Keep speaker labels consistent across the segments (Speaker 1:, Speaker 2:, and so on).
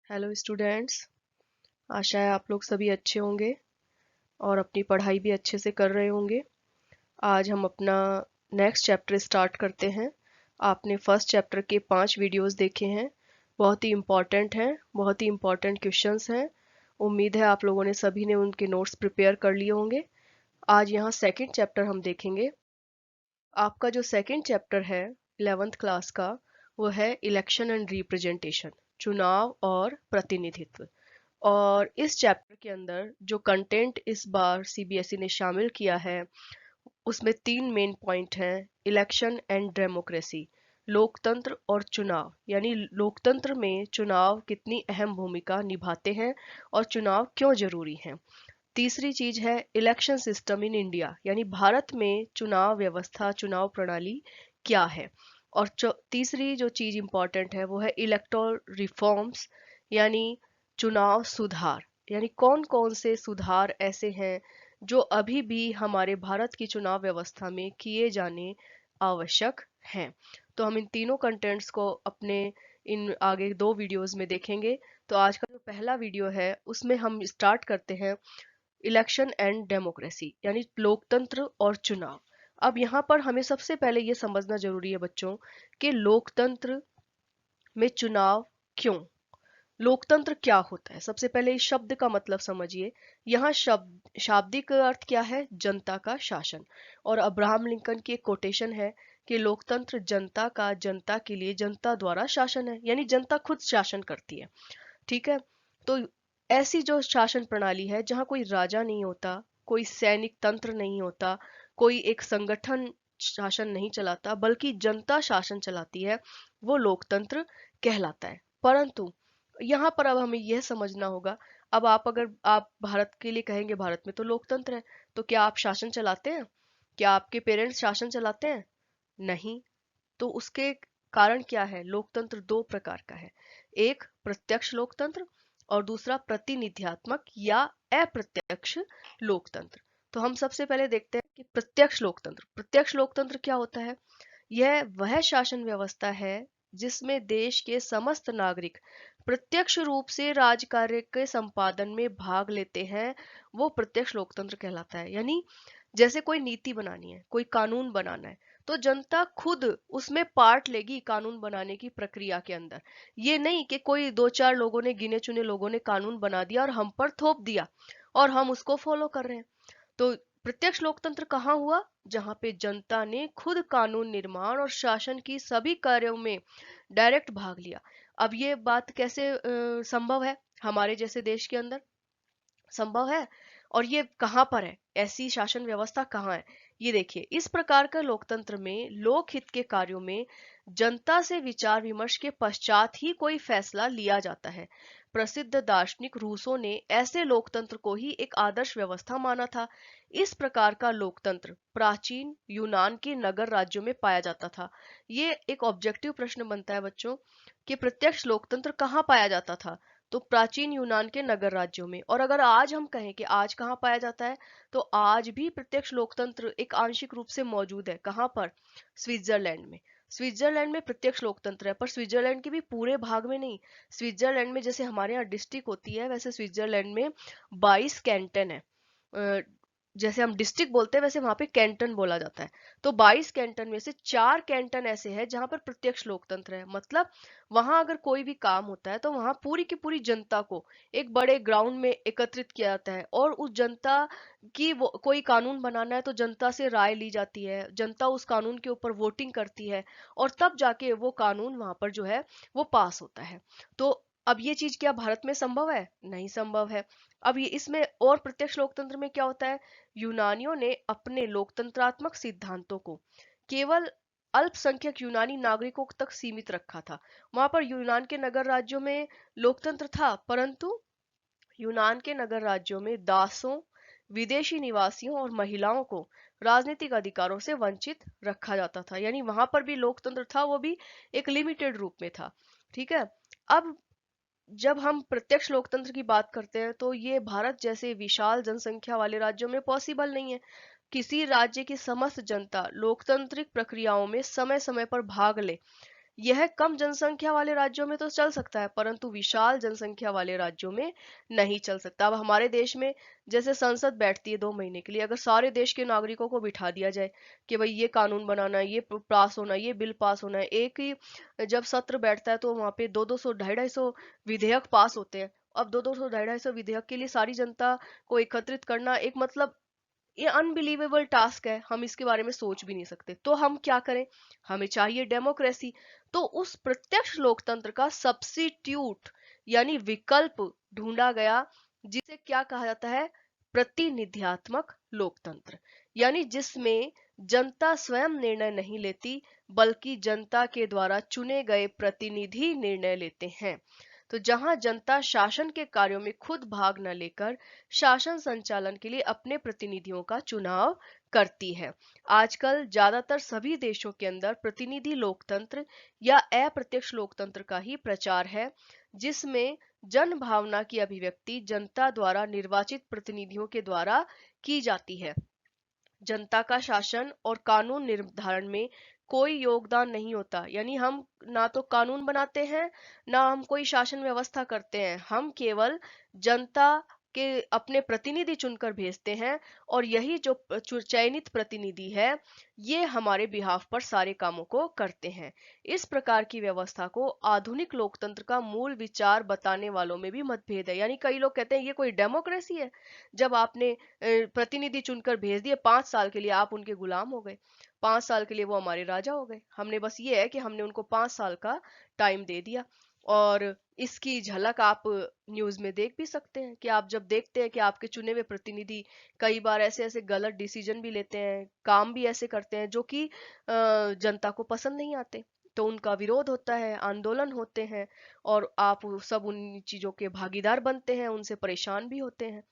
Speaker 1: Hello students. आशा है आप लोग सभी अच्छे होंगे और अपनी पढ़ाई भी अच्छे से कर रहे होंगे। आज हम अपना नेक्स्ट चैप्टर स्टार्ट करते हैं। आपने फर्स्ट चैप्टर के 5 वीडियोस देखे हैं। बहुत ही इम्पॉर्टेंट हैं, बहुत ही इम्पॉर्टेंट क्वेश्चंस हैं। उम्मीद है आप लोगों ने सभी ने उनके नोट्स प्रिपेयर कर लिए होंगे। आज यहाँ सेकंड चैप्टर हम देखेंगे। आपका जो सेकंड चैप्टर है 11th क्लास का, वो है इलेक्शन एंड रिप्रेजेंटेशन, चुनाव और प्रतिनिधित्व। और इस चैप्टर के अंदर जो कंटेंट इस बार सीबीएसई ने शामिल किया है, उसमें 3 मेन पॉइंट हैं। इलेक्शन एंड डेमोक्रेसी, लोकतंत्र और चुनाव, यानी लोकतंत्र में चुनाव कितनी अहम भूमिका निभाते हैं और चुनाव क्यों जरूरी हैं। तीसरी चीज है इलेक्शन सिस्टम इन इंडिया, यानी भारत में चुनाव व्यवस्था, चुनाव प्रणाली क्या है। और तीसरी जो चीज इंपॉर्टेंट है वो है इलेक्टोरल रिफॉर्म्स, यानी चुनाव सुधार, यानी कौन कौन से सुधार ऐसे हैं जो अभी भी हमारे भारत की चुनाव व्यवस्था में किए जाने आवश्यक हैं। तो हम इन तीनों कंटेंट्स को अपने इन आगे 2 वीडियोस में देखेंगे। तो आज का जो पहला वीडियो है उसमें हम स्टार्ट करते हैं इलेक्शन एंड डेमोक्रेसी, यानी लोकतंत्र और चुनाव। अब यहाँ पर हमें सबसे पहले ये समझना जरूरी है बच्चों कि लोकतंत्र में चुनाव क्यों, लोकतंत्र क्या होता है। सबसे पहले इस शब्द का मतलब समझिए। यहाँ शब्द शाब्दिक अर्थ क्या है? जनता का शासन। और अब्राहम लिंकन की एक कोटेशन है कि लोकतंत्र जनता का, जनता के लिए, जनता द्वारा शासन है, यानी जनता खुद शासन करती है। ठीक है। तो ऐसी जो शासन प्रणाली है जहाँ कोई राजा नहीं होता, कोई सैनिक तंत्र नहीं होता, कोई एक संगठन शासन नहीं चलाता, बल्कि जनता शासन चलाती है, वो लोकतंत्र कहलाता है। परंतु यहाँ पर अब हमें यह समझना होगा, अब अगर आप भारत के लिए कहेंगे भारत में तो लोकतंत्र है, तो क्या आप शासन चलाते हैं? क्या आपके पेरेंट्स शासन चलाते हैं? नहीं। तो उसके कारण क्या है? लोकतंत्र 2 प्रकार का है। एक प्रत्यक्ष लोकतंत्र और दूसरा प्रतिनिधियात्मक या अप्रत्यक्ष लोकतंत्र। तो हम सबसे पहले देखते हैं कि प्रत्यक्ष लोकतंत्र। प्रत्यक्ष लोकतंत्र क्या होता है? यह वह शासन व्यवस्था है जिसमें देश के समस्त नागरिक प्रत्यक्ष रूप से राज कार्य के संपादन में भाग लेते हैं। वो प्रत्यक्ष लोकतंत्र कहलाता है। यानी जैसे कोई नीति बनानी है, कोई कानून बनाना है, तो जनता खुद उसमें पार्ट लेगी कानून बनाने की प्रक्रिया के अंदर। ये नहीं कि कोई 2-4 लोगों ने, गिने चुने लोगों ने कानून बना दिया और हम पर थोप दिया और हम उसको फॉलो कर रहे हैं। तो प्रत्यक्ष लोकतंत्र कहाँ हुआ? जहां पे जनता ने खुद कानून निर्माण और शासन की सभी कार्यों में डायरेक्ट भाग लिया। अब ये बात कैसे संभव है हमारे जैसे देश के अंदर? संभव है। और ये कहाँ पर है, ऐसी शासन व्यवस्था कहाँ है? ये देखिए, इस प्रकार का लोकतंत्र में लोकहित के कार्यों में जनता से विचार विमर्श के पश्चात ही कोई फैसला लिया जाता है। प्रसिद्ध दार्शनिक रूसो ने ऐसे लोकतंत्र को ही एक आदर्श व्यवस्था माना था। इस प्रकार का लोकतंत्र प्राचीन यूनान के नगर राज्यों में पाया जाता था। ये एक ऑब्जेक्टिव प्रश्न बनता है बच्चों कि प्रत्यक्ष लोकतंत्र कहाँ पाया जाता था? तो प्राचीन यूनान के नगर राज्यों में। और अगर आज हम कहें कि आज कहाँ पाया जाता है, तो आज भी प्रत्यक्ष लोकतंत्र एक आंशिक रूप से मौजूद है। कहाँ पर? स्विट्जरलैंड में। स्विट्जरलैंड में प्रत्यक्ष लोकतंत्र है, पर स्विट्जरलैंड के भी पूरे भाग में नहीं। स्विट्जरलैंड में जैसे हमारे यहाँ डिस्ट्रिक्ट होती है, वैसे स्विट्जरलैंड में 22 कैंटन है। जैसे हम डिस्ट्रिक्ट बोलते हैं वैसे वहां पे कैंटन बोला जाता है। तो 22 कैंटन में से 4 कैंटन ऐसे हैं जहां पर प्रत्यक्ष लोकतंत्र है। मतलब वहां अगर कोई भी काम होता है तो वहां पूरी की पूरी जनता को एक बड़े ग्राउंड में एकत्रित किया जाता है और उस जनता की, वो कोई कानून बनाना है तो जनता से राय ली जाती है, जनता उस कानून के ऊपर वोटिंग करती है और तब जाके वो कानून वहां पर जो है वो पास होता है। तो अब ये चीज क्या भारत में संभव है? नहीं संभव है। अब ये इसमें और प्रत्यक्ष लोकतंत्र में क्या होता है? यूनानियों ने अपने लोकतंत्रात्मक सिद्धांतों को केवल अल्पसंख्यक यूनानी नागरिकों तक सीमित रखा था। वहां पर यूनान के नगर राज्यों में लोकतंत्र था, परंतु यूनान के नगर राज्यों में दासों, विदेशी निवासियों और महिलाओं को राजनीतिक अधिकारों से वंचित रखा जाता था। यानी वहां पर भी लोकतंत्र था, वो भी एक लिमिटेड रूप में था। ठीक है। अब जब हम प्रत्यक्ष लोकतंत्र की बात करते हैं तो ये भारत जैसे विशाल जनसंख्या वाले राज्यों में पॉसिबल नहीं है। किसी राज्य की समस्त जनता लोकतांत्रिक प्रक्रियाओं में समय समय पर भाग ले, यह कम जनसंख्या वाले राज्यों में तो चल सकता है, परंतु विशाल जनसंख्या वाले राज्यों में नहीं चल सकता। अब हमारे देश में जैसे संसद बैठती है 2 महीने के लिए, अगर सारे देश के नागरिकों को बिठा दिया जाए कि भाई ये कानून बनाना है, ये पास होना है, ये बिल पास होना है, एक ही जब सत्र बैठता है तो वहां पे 200 250 विधेयक पास होते हैं। अब 200 250 विधेयक के लिए सारी जनता को एकत्रित करना एक मतलब ये अनबिलीवेबल टास्क है, हम इसके बारे में सोच भी नहीं सकते। तो हम क्या करें, हमें चाहिए डेमोक्रेसी। तो उस प्रत्यक्ष लोकतंत्र का सब्स्टिट्यूट यानी विकल्प ढूंढा गया, जिसे क्या कहा जाता है, प्रतिनिधियात्मक लोकतंत्र, यानी जिसमें जनता स्वयं निर्णय नहीं लेती बल्कि जनता के द्वारा चुने गए प्रतिनिधि निर्णय लेते हैं। तो जहां जनता शासन के कार्यों में खुद भाग न लेकर शासन संचालन के लिए अपने प्रतिनिधियों का चुनाव करती है। आजकल ज्यादातर सभी देशों के अंदर प्रतिनिधि लोकतंत्र या अप्रत्यक्ष लोकतंत्र का ही प्रचार है, जिसमें जन भावना की अभिव्यक्ति जनता द्वारा निर्वाचित प्रतिनिधियों के द्वारा की जाती है। जनता का शासन और कानून निर्धारण में कोई योगदान नहीं होता, यानी हम ना तो कानून बनाते हैं ना हम कोई शासन व्यवस्था करते हैं, हम केवल जनता के अपने प्रतिनिधि चुनकर भेजते हैं, और यही जो चयनित प्रतिनिधि है ये हमारे बिहाफ पर सारे कामों को करते हैं। इस प्रकार की व्यवस्था को आधुनिक लोकतंत्र का मूल विचार बताने वालों में भी मतभेद है। यानी कई लोग कहते हैं ये कोई डेमोक्रेसी है, जब आपने प्रतिनिधि चुनकर भेज दिए, 5 साल के लिए आप उनके गुलाम हो गए, 5 साल के लिए वो हमारे राजा हो गए। हमने बस ये है कि हमने उनको 5 साल का टाइम दे दिया। और इसकी झलक आप न्यूज में देख भी सकते हैं कि आप जब देखते हैं कि आपके चुने हुए प्रतिनिधि कई बार ऐसे ऐसे गलत डिसीजन भी लेते हैं, काम भी ऐसे करते हैं जो कि जनता को पसंद नहीं आते, तो उनका विरोध होता है, आंदोलन होते हैं, और आप सब उन चीजों के भागीदार बनते हैं, उनसे परेशान भी होते हैं।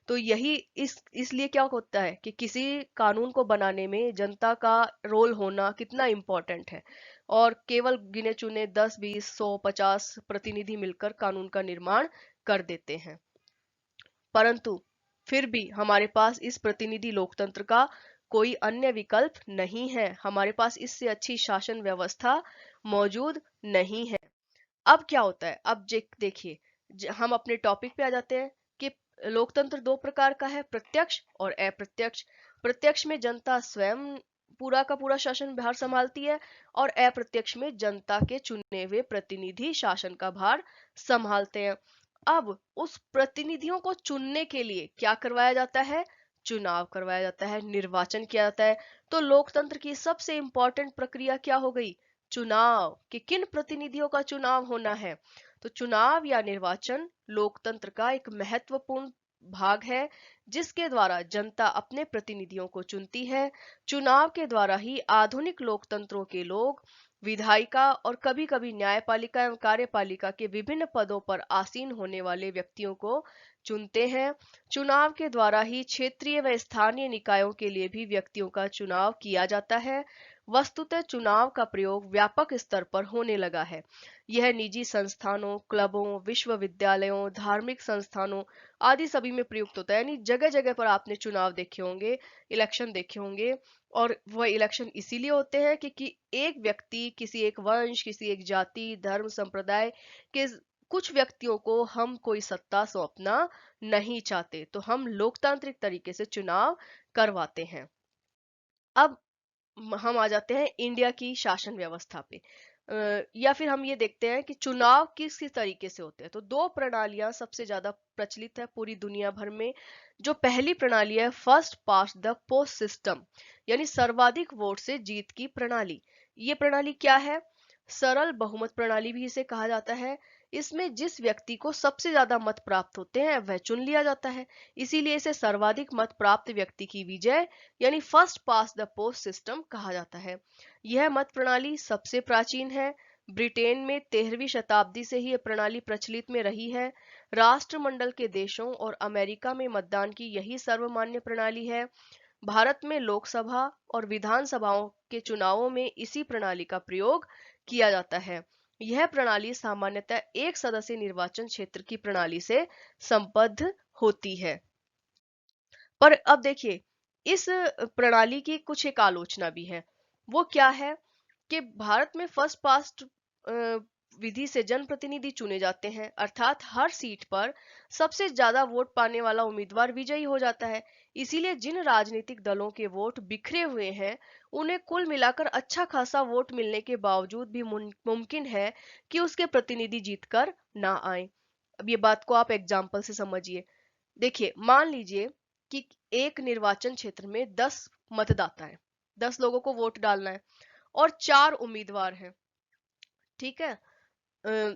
Speaker 1: तो यही इसलिए क्या होता है कि किसी कानून को बनाने में जनता का रोल होना कितना इम्पोर्टेंट है, और केवल गिने चुने 10 20 100 50 प्रतिनिधि मिलकर कानून का निर्माण कर देते हैं। परंतु फिर भी हमारे पास इस प्रतिनिधि लोकतंत्र का कोई अन्य विकल्प नहीं है, हमारे पास इससे अच्छी शासन व्यवस्था मौजूद नहीं है। अब क्या होता है, अब देखिए हम अपने टॉपिक पे आ जाते हैं कि लोकतंत्र 2 प्रकार का है, प्रत्यक्ष और अप्रत्यक्ष। प्रत्यक्ष में जनता स्वयं पूरा का पूरा शासन भार संभालती है, और अप्रत्यक्ष में जनता के चुने हुए प्रतिनिधि शासन का भार संभालते हैं। अब उस प्रतिनिधियों को चुनने के लिए क्या करवाया जाता है, चुनाव करवाया जाता है, निर्वाचन किया जाता है। तो लोकतंत्र की सबसे इंपॉर्टेंट प्रक्रिया क्या हो गई, चुनाव, कि किन प्रतिनिधियों का चुनाव होना है। तो चुनाव या निर्वाचन लोकतंत्र का एक महत्वपूर्ण भाग है, जिसके द्वारा जनता अपने प्रतिनिधियों को चुनती है। चुनाव के द्वारा ही आधुनिक लोकतंत्रों के लोग विधायिका और कभी कभी न्यायपालिका एवं कार्यपालिका के विभिन्न पदों पर आसीन होने वाले व्यक्तियों को चुनते हैं। चुनाव के द्वारा ही क्षेत्रीय व स्थानीय निकायों के लिए भी व्यक्तियों का चुनाव किया जाता है। वस्तुतः चुनाव का प्रयोग व्यापक स्तर पर होने लगा है। यह निजी संस्थानों, क्लबों, विश्वविद्यालयों, धार्मिक संस्थानों आदि सभी में प्रयुक्त होता है। यानी जगह जगह पर आपने चुनाव देखे होंगे, इलेक्शन देखे होंगे, और वह इलेक्शन इसीलिए होते हैं कि एक व्यक्ति, किसी एक वंश, किसी एक जाति, धर्म, संप्रदाय के कुछ व्यक्तियों को हम कोई सत्ता सौंपना नहीं चाहते, तो हम लोकतांत्रिक तरीके से चुनाव करवाते हैं। अब हम आ जाते हैं इंडिया की शासन व्यवस्था पे, या फिर हम ये देखते हैं कि चुनाव किस किस तरीके से होते हैं। तो 2 प्रणालियां सबसे ज्यादा प्रचलित है पूरी दुनिया भर में। जो पहली प्रणाली है first past the post system, यानी सर्वाधिक वोट से जीत की प्रणाली। ये प्रणाली क्या है, सरल बहुमत प्रणाली भी इसे कहा जाता है। इसमें जिस व्यक्ति को सबसे ज्यादा मत प्राप्त होते हैं वह चुन लिया जाता है, इसीलिए इसे सर्वाधिक मत प्राप्त व्यक्ति की विजय यानी first pass the post system कहा जाता है। यह मत प्रणाली सबसे प्राचीन है। ब्रिटेन में 13वीं शताब्दी से ही यह प्रणाली प्रचलित में रही है। राष्ट्रमंडल के देशों और अमेरिका में मतदान की यही सर्वमान्य प्रणाली है। भारत में लोकसभा और विधानसभाओं के चुनावों में इसी प्रणाली का प्रयोग किया जाता है। यह प्रणाली सामान्यतः एक सदस्य निर्वाचन क्षेत्र की प्रणाली से संबद्ध होती है। पर अब देखिए इस प्रणाली की कुछ एक आलोचना भी है। वो क्या है कि भारत में फर्स्ट पास्ट विधि से जनप्रतिनिधि चुने जाते हैं, अर्थात हर सीट पर सबसे ज्यादा वोट पाने वाला उम्मीदवार विजयी हो जाता है। इसीलिए जिन राजनीतिक दलों के वोट बिखरे हुए हैं, उन्हें कुल मिलाकर अच्छा खासा वोट मिलने के बावजूद भी मुमकिन है कि उसके प्रतिनिधि जीतकर ना आए। अब ये बात को आप एग्जाम्पल से समझिए। देखिए, मान लीजिए कि एक निर्वाचन क्षेत्र में 10 मतदाता है, 10 लोगों को वोट डालना है और 4 उम्मीदवार हैं। ठीक है, अ,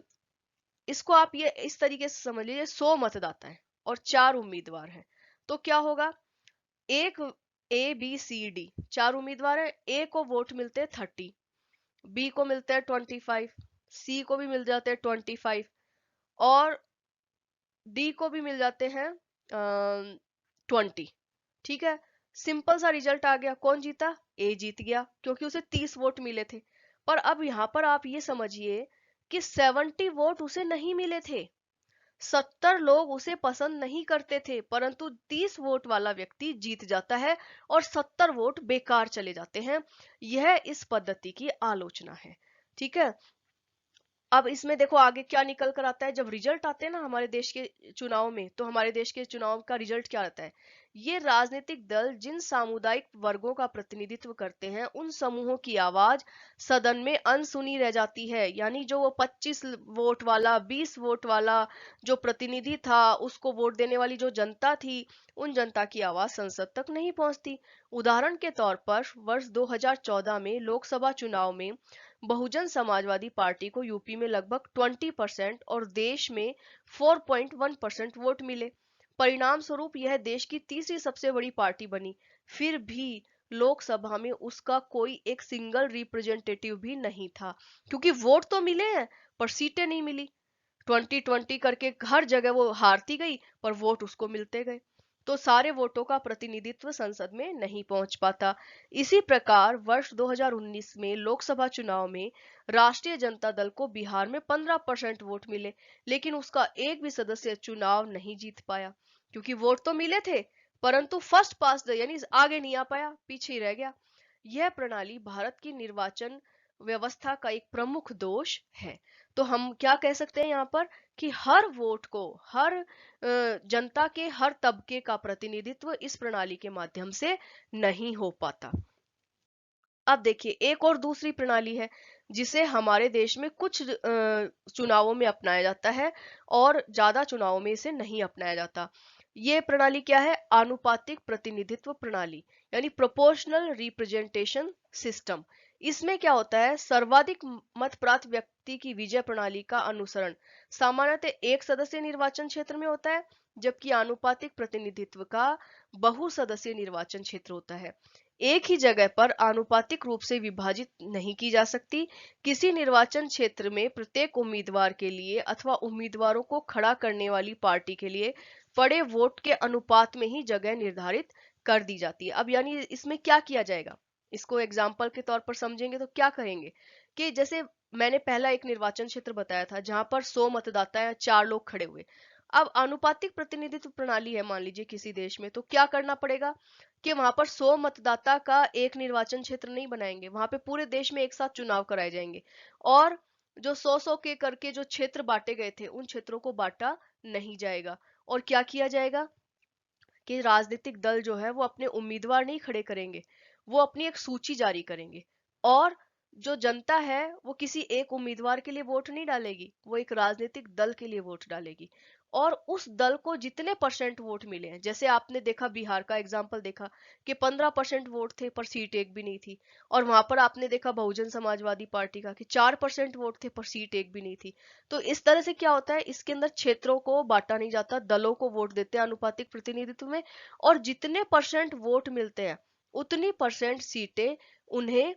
Speaker 1: इसको आप ये इस तरीके से समझ लीजिए, 100 मतदाता है और 4 उम्मीदवार हैं। तो क्या होगा, एक A B C D 4 उम्मीदवार है, ए को वोट मिलते हैं 30, बी को मिलते हैं 25, सी को भी मिल जाते हैं 25 और डी को भी मिल जाते हैं 20। ठीक है, सिंपल सा रिजल्ट आ गया। कौन जीता? ए जीत गया, क्योंकि उसे 30 वोट मिले थे। पर अब यहां पर आप ये समझिए कि 70 वोट उसे नहीं मिले थे। 70 लोग उसे पसंद नहीं करते थे, परंतु 30 वोट वाला व्यक्ति जीत जाता है और 70 वोट बेकार चले जाते हैं। यह इस पद्धति की आलोचना है। ठीक है, अब इसमें देखो आगे क्या निकल कर आता है। जब रिजल्ट आते हैं ना हमारे देश के चुनाव में, तो हमारे देश के चुनाव का रिजल्ट क्या रहता है? ये राजनीतिक दल जिन सामुदायिक वर्गों का प्रतिनिधित्व करते हैं, उन समूहों की आवाज सदन में अनसुनी रह जाती है। यानी जो वो 25 वोट वाला, 20 वोट वाला जो प्रतिनिधि था, उसको वोट देने वाली जो जनता थी, उन जनता की आवाज संसद तक नहीं पहुंचती। उदाहरण के तौर पर वर्ष 2014 में लोकसभा चुनाव में बहुजन समाजवादी पार्टी को यूपी में लगभग 20% और देश में 4.1% वोट मिले। परिणाम स्वरूप यह देश की तीसरी सबसे बड़ी पार्टी बनी। फिर भी लोकसभा में उसका कोई एक सिंगल रिप्रेजेंटेटिव भी नहीं था, क्योंकि वोट तो मिले हैं पर सीटें नहीं मिली। 2020 करके हर जगह वो हारती गई, पर वोट उसको मिलते गए, तो सारे वोटों का प्रतिनिधित्व संसद में नहीं पहुंच पाता। इसी प्रकार वर्ष 2019 में लोकसभा चुनाव में राष्ट्रीय जनता दल को बिहार में 15% वोट मिले, लेकिन उसका एक भी सदस्य चुनाव नहीं जीत पाया, क्योंकि वोट तो मिले थे परंतु फर्स्ट पास द यानी आगे नहीं आ पाया, पीछे ही रह गया। यह प्रणाली भारत की निर्वाचन व्यवस्था का एक प्रमुख दोष है। तो हम क्या कह सकते हैं यहाँ पर कि हर वोट को, हर जनता के हर तबके का प्रतिनिधित्व इस प्रणाली के माध्यम से नहीं हो पाता। अब देखिए, एक और दूसरी प्रणाली है जिसे हमारे देश में कुछ चुनावों में अपनाया जाता है और ज्यादा चुनावों में इसे नहीं अपनाया जाता। ये प्रणाली क्या है? आनुपातिक प्रतिनिधित्व प्रणाली, यानी प्रोपोर्शनल रिप्रेजेंटेशन सिस्टम। इसमें क्या होता है? सर्वाधिक मत प्राप्त व्यक्ति की विजय प्रणाली का अनुसरण सामान्यतः एक सदस्यीय निर्वाचन क्षेत्र में होता है, जबकि आनुपातिक प्रतिनिधित्व का बहु सदस्यीय निर्वाचन क्षेत्र होता है। एक ही जगह पर आनुपातिक रूप से विभाजित नहीं की जा सकती। किसी निर्वाचन क्षेत्र में प्रत्येक उम्मीदवार के लिए अथवा उम्मीदवारों को खड़ा करने वाली पार्टी के लिए पड़े वोट के अनुपात में ही जगह निर्धारित कर दी जाती है। अब यानी इसमें क्या किया जाएगा, इसको एग्जाम्पल के तौर पर समझेंगे तो क्या कहेंगे कि जैसे मैंने पहला एक निर्वाचन क्षेत्र बताया था जहां पर 100 मतदाता है, 4 लोग खड़े हुए। अब आनुपातिक प्रतिनिधित्व प्रणाली है मान लीजिए किसी देश में, तो क्या करना पड़ेगा कि वहां पर 100 मतदाता का एक निर्वाचन क्षेत्र नहीं बनाएंगे, वहां पे पूरे देश में एक साथ चुनाव कराए जाएंगे और जो 100 के करके जो क्षेत्र बांटे गए थे, उन क्षेत्रों को बांटा नहीं जाएगा। और क्या किया जाएगा कि राजनीतिक दल जो है वो अपने उम्मीदवार नहीं खड़े करेंगे, वो अपनी एक सूची जारी करेंगे और जो जनता है वो किसी एक उम्मीदवार के लिए वोट नहीं डालेगी, वो एक राजनीतिक दल के लिए वोट डालेगी। और उस दल को जितने परसेंट वोट मिले हैं, जैसे आपने देखा बिहार का एग्जाम्पल देखा कि 15% वोट थे पर सीट एक भी नहीं थी, और वहां पर आपने देखा बहुजन समाजवादी पार्टी का कि 4% वोट थे पर सीट एक भी नहीं थी। तो इस तरह से क्या होता है, इसके अंदर क्षेत्रों को बांटा नहीं जाता, दलों को वोट देते हैं अनुपातिक प्रतिनिधित्व में, और जितने परसेंट वोट मिलते हैं उतनी परसेंट सीटें उन्हें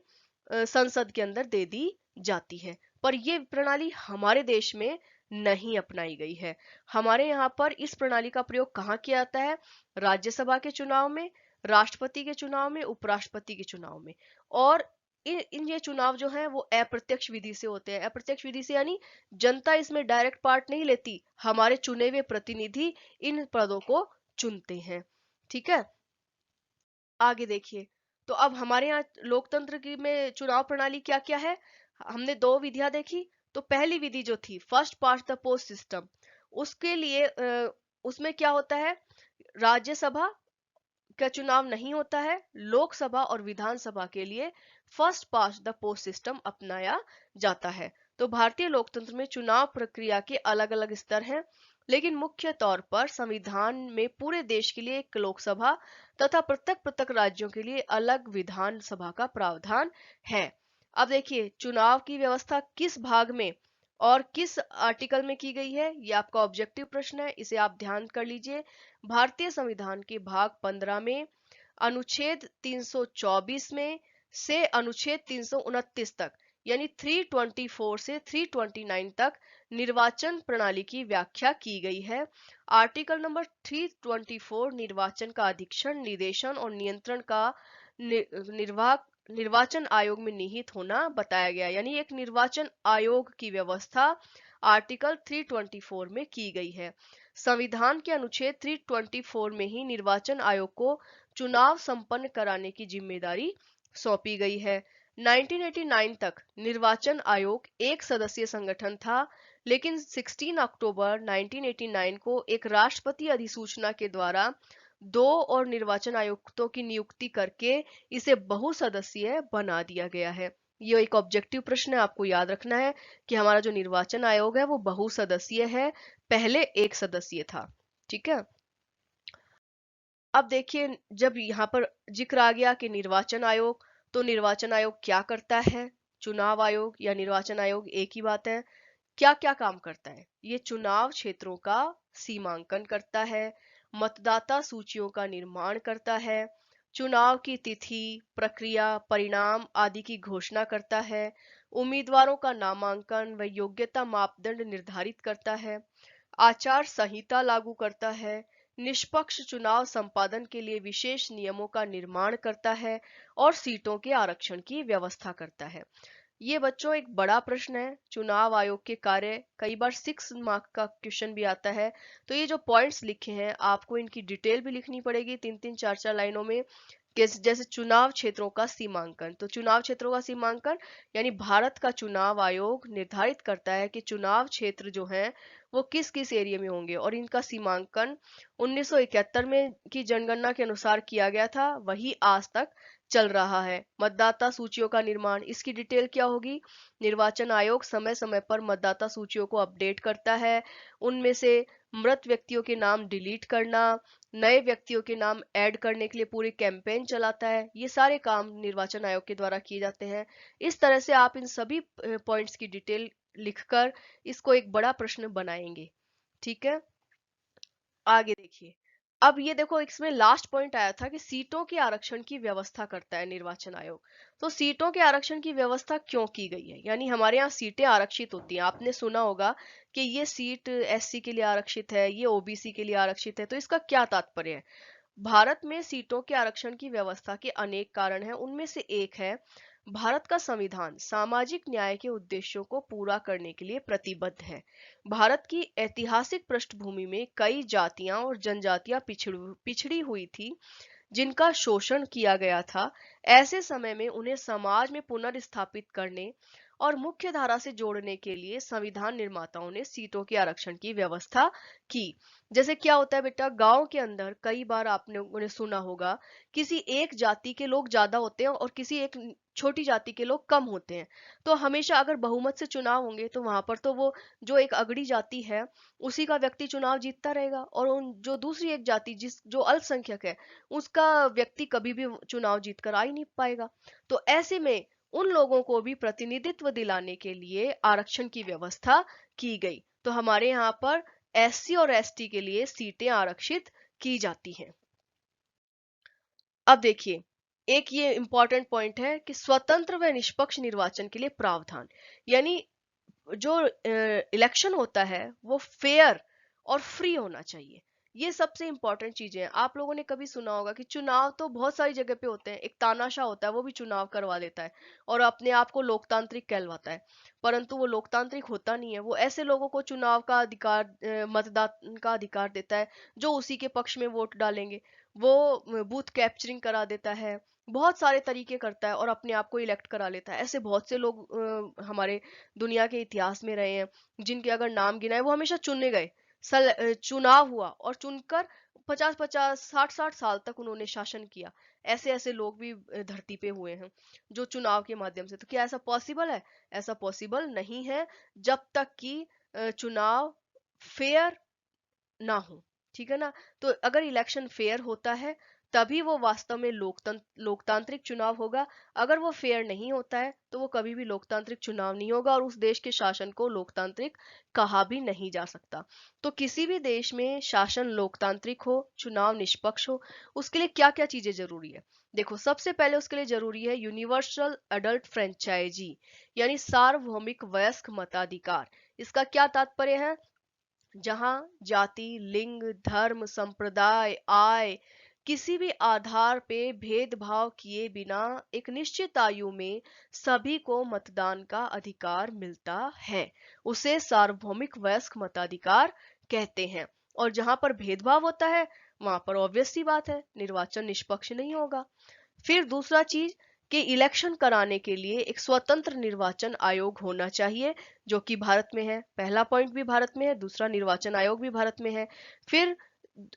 Speaker 1: संसद के अंदर दे दी जाती है। पर यह प्रणाली हमारे देश में नहीं अपनाई गई है। हमारे यहाँ पर इस प्रणाली का प्रयोग कहाँ किया जाता है? राज्यसभा के चुनाव में, राष्ट्रपति के चुनाव में, उपराष्ट्रपति के चुनाव में। और इन ये चुनाव जो है वो अप्रत्यक्ष विधि से होते हैं। अप्रत्यक्ष विधि से यानी जनता इसमें डायरेक्ट पार्ट नहीं लेती, हमारे चुने हुए प्रतिनिधि इन पदों को चुनते हैं। ठीक है, आगे देखिए। तो अब हमारे यहाँ लोकतंत्र की में चुनाव प्रणाली क्या क्या है? हमने दो विधियां देखी, तो पहली विधि जो थी first past the post system, उसके लिए उसमें क्या होता है, राज्यसभा का चुनाव नहीं होता है, लोकसभा और विधानसभा के लिए first past the post system अपनाया जाता है। तो भारतीय लोकतंत्र में चुनाव प्रक्रिया के अलग अलग स्तर हैं, लेकिन मुख्य तौर पर संविधान में पूरे देश के लिए एक लोकसभा तथा पृथक पृथक राज्यों के लिए अलग विधानसभा का प्रावधान है। अब देखिए चुनाव की व्यवस्था किस भाग में और किस आर्टिकल में की गई है, ये आपका ऑब्जेक्टिव प्रश्न है, इसे आप ध्यान कर लीजिए। भारतीय संविधान के भाग 15 में अनुच्छेद 324 में से अनुच्छेद 329 तक, यानी 324 से 329 तक निर्वाचन प्रणाली की व्याख्या की गई है। आर्टिकल नंबर 324 निर्वाचन का अधीक्षण, निर्देशन और नियंत्रण का निर्वाह निर्वाचन आयोग में निहित होना बताया गया, यानी एक निर्वाचन आयोग की व्यवस्था आर्टिकल 324 में की गई है। संविधान के अनुच्छेद 324 में ही निर्वाचन आयोग को चुनाव संपन्न कराने की जिम्मेदारी सौंपी गई है। 1989 तक निर्वाचन आयोग एक सदस्यीय संगठन था, लेकिन 16 अक्टूबर 1989 को एक राष्ट्रपति अधिसूचना के द्वारा 2 और निर्वाचन आयुक्तों की नियुक्ति करके इसे बहुसदस्यीय बना दिया गया है। ये एक ऑब्जेक्टिव प्रश्न है, आपको याद रखना है कि हमारा जो निर्वाचन आयोग है वो बहुसदस्यीय है, पहले एक सदस्यीय था। ठीक है। अब देखिए जब यहाँ पर जिक्र आ गया कि निर्वाचन आयोग, तो निर्वाचन आयोग क्या करता है, चुनाव आयोग या निर्वाचन आयोग एक ही बात है। क्या क्या काम करता है, ये चुनाव क्षेत्रों का सीमांकन करता है, मतदाता सूचियों का निर्माण करता है, चुनाव की तिथि, प्रक्रिया, परिणाम आदि की घोषणा करता है, उम्मीदवारों का नामांकन व योग्यता मापदंड निर्धारित करता है, आचार संहिता लागू करता है, निष्पक्ष चुनाव संपादन के लिए विशेष नियमों का निर्माण करता है और सीटों के आरक्षण की व्यवस्था करता है। ये बच्चों एक बड़ा प्रश्न है। चुनाव आयोग के कार्य कई बार 6 मार्क का क्वेश्चन भी आता है, तो ये जो पॉइंट्स लिखे हैं आपको इनकी डिटेल भी लिखनी पड़ेगी 3-3 4-4 लाइनों में। जैसे चुनाव क्षेत्रों का सीमांकन, तो चुनाव क्षेत्रों का सीमांकन यानी भारत का चुनाव आयोग निर्धारित करता है कि चुनाव क्षेत्र जो हैं वो किस किस एरिया में होंगे, और इनका सीमांकन 1971 में की जनगणना के अनुसार किया गया था, वही आज तक चल रहा है। मतदाता सूचियों का निर्माण, इसकी डिटेल क्या होगी, निर्वाचन आयोग समय समय पर मतदाता सूचियों को अपडेट करता है, उनमें से मृत व्यक्तियों के नाम डिलीट करना, नए व्यक्तियों के नाम ऐड करने के लिए पूरी कैंपेन चलाता है। ये सारे काम निर्वाचन आयोग के द्वारा किए जाते हैं। इस तरह से आप इन सभी पॉइंट्स की डिटेल लिखकर इसको एक बड़ा प्रश्न बनाएंगे। ठीक है, आगे देखिए। अब ये देखो इसमें लास्ट पॉइंट आया था कि सीटों के आरक्षण की व्यवस्था करता है निर्वाचन आयोग। तो सीटों के आरक्षण की व्यवस्था क्यों की गई है, यानी हमारे यहाँ सीटें आरक्षित होती हैं, आपने सुना होगा कि ये सीट एससी के लिए आरक्षित है, ये ओबीसी के लिए आरक्षित है। तो इसका क्या तात्पर्य है, भारत में सीटों के आरक्षण की व्यवस्था के अनेक कारण हैं, उनमें से एक है भारत का संविधान सामाजिक न्याय के उद्देश्यों को पूरा करने के लिए प्रतिबद्ध है। भारत की ऐतिहासिक पृष्ठभूमि में कई जातियां और जनजातियां पिछड़ी हुई थी, जिनका शोषण किया गया था। ऐसे समय में उन्हें समाज में पुनर्स्थापित करने और मुख्य धारा से जोड़ने के लिए संविधान निर्माताओं ने सीटों के आरक्षण की व्यवस्था की। जैसे क्या होता है बेटा, गांव के अंदर कई बार आपने उन्हें सुना होगा किसी एक जाति के लोग ज्यादा होते हैं और किसी एक छोटी जाति के लोग कम होते हैं। तो हमेशा अगर बहुमत से चुनाव होंगे तो वहां पर तो वो जो एक अगड़ी जाति है उसी का व्यक्ति चुनाव जीतता रहेगा, और उन जो दूसरी एक जाति जो अल्पसंख्यक है उसका व्यक्ति कभी भी चुनाव जीत कर आ ही नहीं पाएगा। तो ऐसे में उन लोगों को भी प्रतिनिधित्व दिलाने के लिए आरक्षण की व्यवस्था की गई। तो हमारे यहाँ पर एससी और एसटी के लिए सीटें आरक्षित की जाती हैं। अब देखिए एक ये इंपॉर्टेंट पॉइंट है कि स्वतंत्र व निष्पक्ष निर्वाचन के लिए प्रावधान, यानी जो इलेक्शन होता है वो फेयर और फ्री होना चाहिए। ये सबसे इंपॉर्टेंट चीजें हैं। आप लोगों ने कभी सुना होगा कि चुनाव तो बहुत सारी जगह पे होते हैं, एक तानाशाह होता है वो भी चुनाव करवा देता है और अपने आप को लोकतांत्रिक कहलवाता है, परंतु वो लोकतांत्रिक होता नहीं है। वो ऐसे लोगों को चुनाव का अधिकार, मतदान का अधिकार देता है जो उसी के पक्ष में वोट डालेंगे। वो बूथ कैप्चरिंग करा देता है, बहुत सारे तरीके करता है और अपने आप को इलेक्ट करा लेता है। ऐसे बहुत से लोग हमारे दुनिया के इतिहास में रहे हैं, जिनके अगर नाम गिनाए, वो हमेशा चुने गए। चुनाव हुआ और चुनकर 50-50 60-60 साल तक उन्होंने शासन किया। ऐसे ऐसे लोग भी धरती पे हुए हैं, जो चुनाव के माध्यम से। तो क्या ऐसा पॉसिबल है? ऐसा पॉसिबल नहीं है, जब तक कि चुनाव फेयर ना हो। ठीक है ना? तो अगर इलेक्शन फेयर होता है, तभी वो वास्तव में लोकतांत्रिक चुनाव होगा। अगर वो फेयर नहीं होता है, तो वो कभी भी लोकतांत्रिक चुनाव नहीं होगा, और उस देश के शासन को लोकतांत्रिक कहा भी नहीं जा सकता। तो किसी भी देश में शासन लोकतांत्रिक हो, चुनाव निष्पक्ष हो, उसके लिए क्या क्या चीजें जरूरी है? देखो, सबसे पहले उसके लिए जरूरी है यूनिवर्सल अडल्ट फ्रेंचाइजी, यानी सार्वभौमिक वयस्क मताधिकार। इसका क्या तात्पर्य है? जहां जाति, लिंग, धर्म, संप्रदाय, आय, किसी भी आधार पे भेदभाव किए बिना एक निश्चित आयु में सभी को मतदान का अधिकार मिलता है, उसे सार्वभौमिक वयस्क मताधिकार कहते हैं। और जहां पर भेदभाव होता है, वहां पर ऑब्वियस सी बात है, निर्वाचन निष्पक्ष नहीं होगा। फिर दूसरा चीज, कि इलेक्शन कराने के लिए एक स्वतंत्र निर्वाचन आयोग होना चाहिए, जो कि भारत में है। पहला पॉइंट भी भारत में है, दूसरा निर्वाचन आयोग भी भारत में है। फिर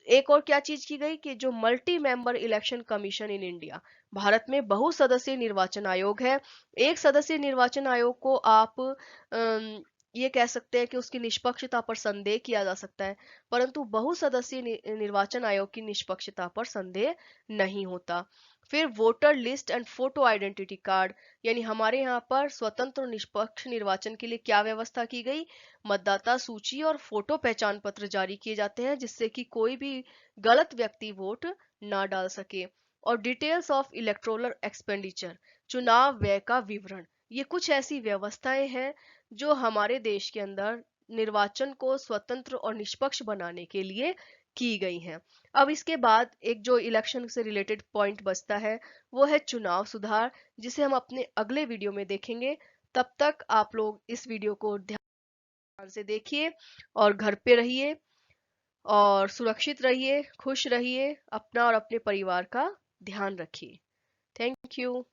Speaker 1: एक और क्या चीज की गई, कि जो multi member election commission in India, Bharat में बहुसदस्यीय निर्वाचन आयोग है। एक सदस्यीय निर्वाचन आयोग को आप ये कह सकते हैं कि उसकी निष्पक्षता पर संदेह किया जा सकता है, परंतु बहुसदस्यीय निर्वाचन आयोग की निष्पक्षता पर संदेह नहीं होता। फिर voter list and photo identity card, यानी हमारे यहाँ पर स्वतंत्र और निष्पक्ष निर्वाचन के लिए क्या व्यवस्था की गई? मतदाता सूची और फोटो पहचान पत्र जारी किए जाते हैं, जिससे कि कोई भी गलत व्यक्ति वोट ना डाल सके। और डिटेल्स ऑफ इलेक्टोरल एक्सपेंडिचर, चुनाव व्यय का विवरण। ये कुछ ऐसी व्यवस्थाएं हैं जो हमारे देश के अंदर निर्वाचन को स्वतंत्र और निष्पक्ष बनाने के लिए की गई हैं। अब इसके बाद एक जो इलेक्शन से रिलेटेड पॉइंट बचता है, वो है चुनाव सुधार, जिसे हम अपने अगले वीडियो में देखेंगे। तब तक आप लोग इस वीडियो को ध्यान से देखिए, और घर पे रहिए, और सुरक्षित रहिए, खुश रहिए, अपना और अपने परिवार का ध्यान रखिए। Thank you.